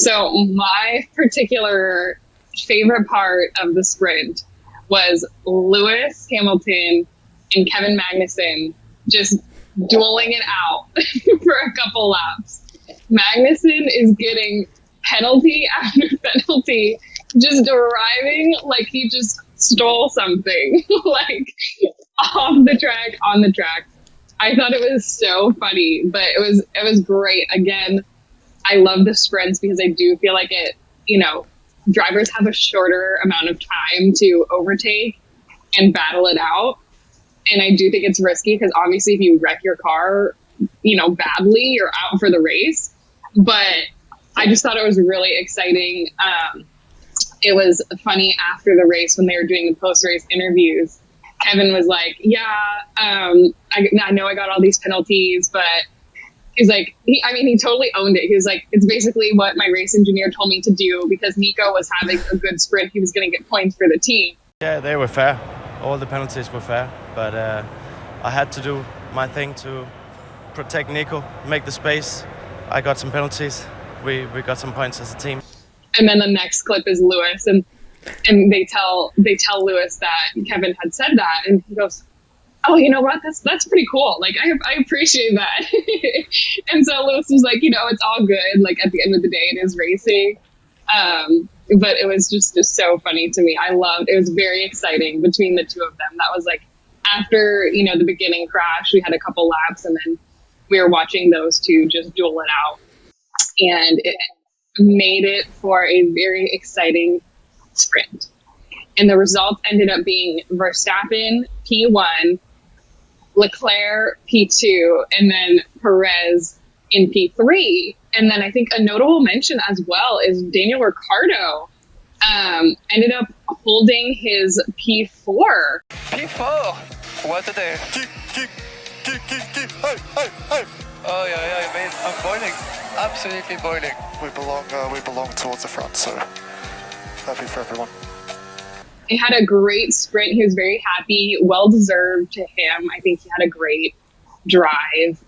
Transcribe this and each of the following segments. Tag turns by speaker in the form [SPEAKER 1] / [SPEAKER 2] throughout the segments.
[SPEAKER 1] So my particular favorite part of the sprint was Lewis Hamilton and Kevin Magnussen just dueling it out for a couple laps. Magnussen is getting penalty after penalty, just driving like he just stole something, like off the track, on the track. I thought it was so funny, but it was great. Again, I love the sprints because I do feel like it, drivers have a shorter amount of time to overtake and battle it out. And I do think it's risky because obviously if you wreck your car, badly, you're out for the race. But I just thought it was really exciting. It was funny after the race when they were doing the post-race interviews. Kevin was like, I know I got all these penalties, but he's like, he totally owned it. He was like, it's basically what my race engineer told me to do because Nico was having a good sprint. He was going to get points for the team.
[SPEAKER 2] Yeah, they were fair. All the penalties were fair, but I had to do my thing to protect Nico, make the space. I got some penalties. We got some points as a team.
[SPEAKER 1] And then the next clip is Lewis, and they tell Lewis that Kevin had said that, and he goes, "Oh, you know what? That's pretty cool. Like I appreciate that." And so Lewis was like, it's all good. Like at the end of the day, it is racing. But it was just so funny to me. It was very exciting between the two of them. That was like after, the beginning crash, we had a couple laps and then we were watching those two just duel it out. And it made it for a very exciting sprint. And the results ended up being Verstappen P1, Leclerc P2, and then Perez in P3. And then I think a notable mention as well is Daniel Ricciardo ended up holding his P4.
[SPEAKER 3] P4? What a day. Oh, yeah, mate. I'm boiling. Absolutely boiling.
[SPEAKER 4] We belong towards the front, so happy for everyone.
[SPEAKER 1] He had a great sprint. He was very happy. Well-deserved to him. I think he had a great drive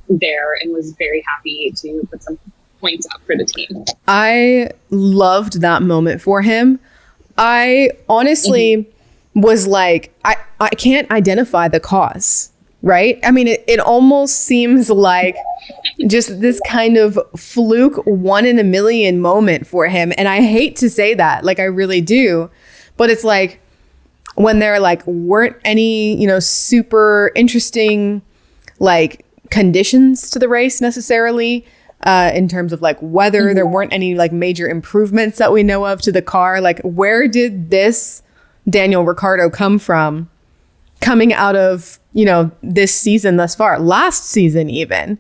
[SPEAKER 1] there and was very happy to put some points up for the team.
[SPEAKER 5] I loved that moment for him. I honestly was like, I can't identify the cause, right? I mean, it almost seems like just this kind of fluke 1 in a million moment for him. And I hate to say that, like I really do, but it's like when there like weren't any, super interesting like conditions to the race necessarily, in terms of like weather, there weren't any like major improvements that we know of to the car. Like where did this Daniel Ricciardo come from coming out of, this season thus far, last season even,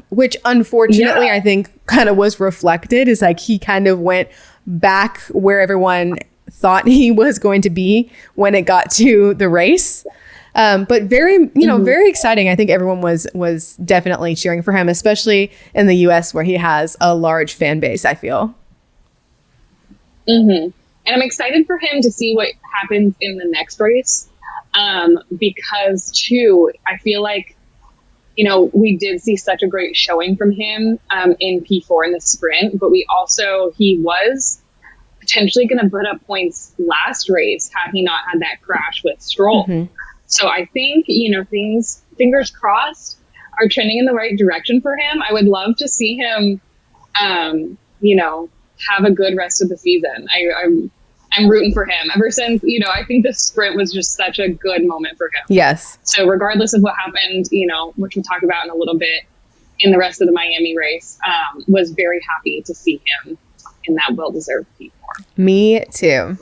[SPEAKER 5] which unfortunately I think kind of was reflected is like he kind of went back where everyone thought he was going to be when it got to the race. But very, very exciting. I think everyone was definitely cheering for him, especially in the US where he has a large fan base, I feel.
[SPEAKER 1] And I'm excited for him to see what happens in the next race. Because too, I feel like, we did see such a great showing from him, in P4 in the sprint, but he was potentially going to put up points last race had he not had that crash with Stroll. So I think, things, fingers crossed, are trending in the right direction for him. I would love to see him, have a good rest of the season. I'm rooting for him ever since, I think the sprint was just such a good moment for him.
[SPEAKER 5] Yes.
[SPEAKER 1] So regardless of what happened, which we'll talk about in a little bit in the rest of the Miami race, was very happy to see him in that well-deserved P4.
[SPEAKER 5] Me too.